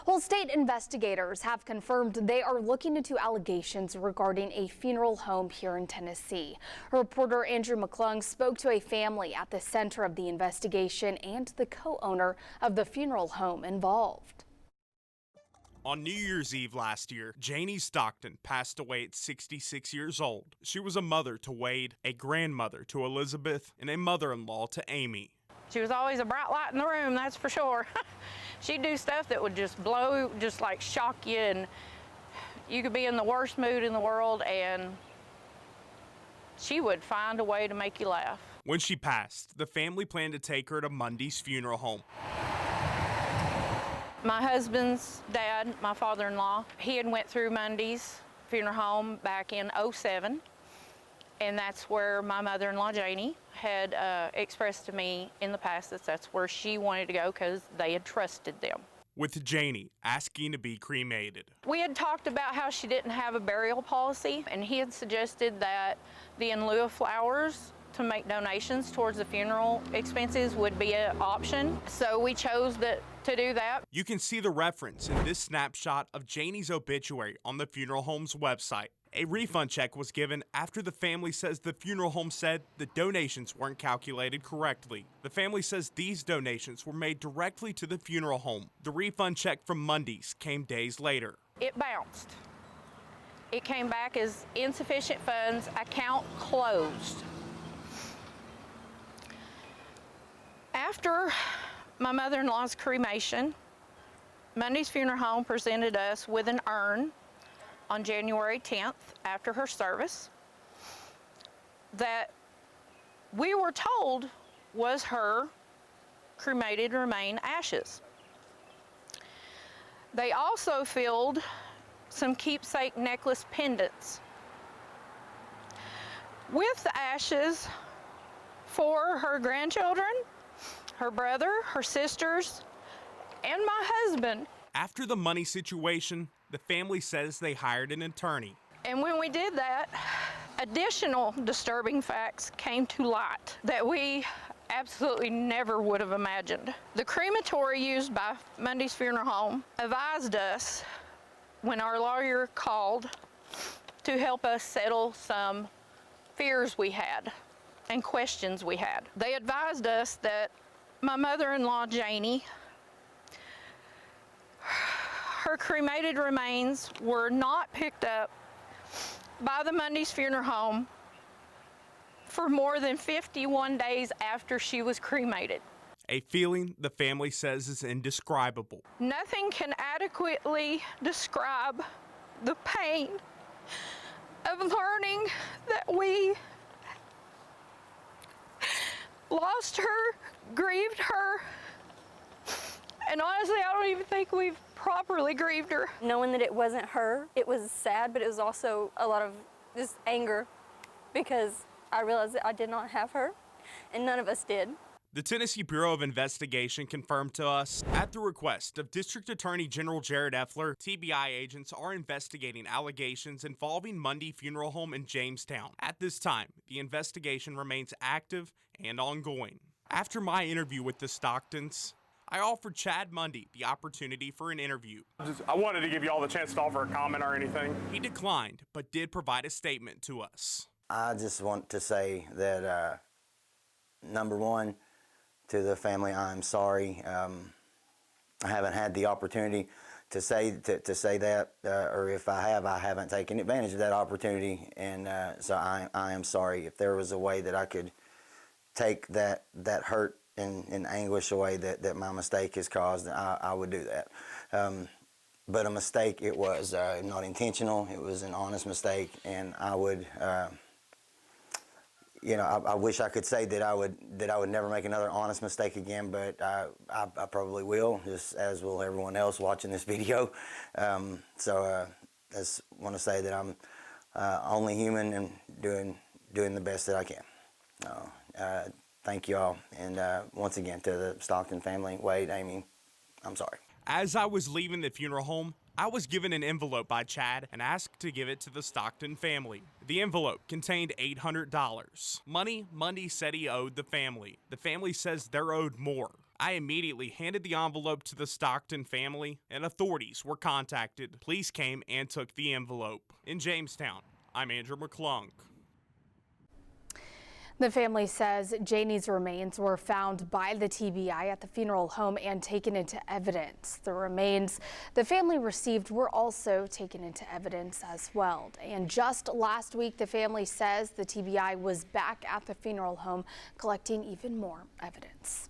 Well, state investigators have confirmed they are looking into allegations regarding a funeral home here in Tennessee. Reporter Andrew McClung spoke to a family at the center of the investigation and the co-owner of the funeral home involved. On New Year's Eve last year, Janie Stockton passed away at 66 years old. She was a mother to Wade, a grandmother to Elizabeth, and a mother-in-law to Amy. She was always a bright light in the room, that's for sure. She'd do stuff that would just blow, just like shock you, and you could be in the worst mood in the world and she would find a way to make you laugh. When she passed, the family planned to take her to Mundy's funeral home. My husband's dad, my father-in-law, he had went through Mundy's funeral home back in '07. And that's where my mother-in-law, Janie, had expressed to me in the past that that's where she wanted to go because they had trusted them. With Janie asking to be cremated. We had talked about how she didn't have a burial policy, and he had suggested that the in lieu of flowers to make donations towards the funeral expenses would be an option. So we chose to do that. You can see the reference in this snapshot of Janie's obituary on the funeral home's website. A refund check was given after the family says the funeral home said the donations weren't calculated correctly. The family says these donations were made directly to the funeral home. The refund check from Mundy's came days later. It bounced. It came back as insufficient funds, account closed. After my mother-in-law's cremation, Mundy's funeral home presented us with an urn on January 10th, after her service, that we were told was her cremated remain ashes. They also filled some keepsake necklace pendants with the ashes for her grandchildren, her brother, her sisters, and my husband. After the money situation, the family says they hired an attorney. And when we did that, additional disturbing facts came to light that we absolutely never would have imagined. The crematory used by Mundy's funeral home advised us when our lawyer called to help us settle some fears we had and questions we had. They advised us that my mother-in-law, Janie, her cremated remains were not picked up by the Mundy's funeral home for more than 51 days after she was cremated. A feeling the family says is indescribable. Nothing can adequately describe the pain of learning that we lost her, grieved her, and honestly, I don't even think we've properly grieved her. Knowing that it wasn't her, it was sad, but it was also a lot of just anger because I realized that I did not have her, and none of us did. The Tennessee Bureau of Investigation confirmed to us, at the request of District Attorney General Jared Effler, TBI agents are investigating allegations involving Mundy Funeral Home in Jamestown. At this time, the investigation remains active and ongoing. After my interview with the Stocktons, I offered Chad Mundy the opportunity for an interview. I wanted to give you all the chance to offer a comment or anything. He declined, but did provide a statement to us. I just want to say that, number one, to the family, I'm sorry. I haven't had the opportunity to say that, or if I haven't taken advantage of that opportunity, and so I am sorry. If there was a way that I could take that hurt and anguish away that my mistake has caused, I would do that. But a mistake it was, not intentional. It was an honest mistake, and I would, I wish I could say that I would never make another honest mistake again, but I probably will, just as will everyone else watching this video. So I just want to say that I'm only human and doing the best that I can. Thank you all, and once again to the Stockton family, Wade, Amy, I'm sorry. As I was leaving the funeral home, I was given an envelope by Chad and asked to give it to the Stockton family. The envelope contained $800. Money Mundy said he owed the family. The family says they're owed more. I immediately handed the envelope to the Stockton family, and authorities were contacted. Police came and took the envelope. In Jamestown, I'm Andrew McClung. The family says Janie's remains were found by the TBI at the funeral home and taken into evidence. The remains the family received were also taken into evidence as well. And just last week, the family says the TBI was back at the funeral home collecting even more evidence.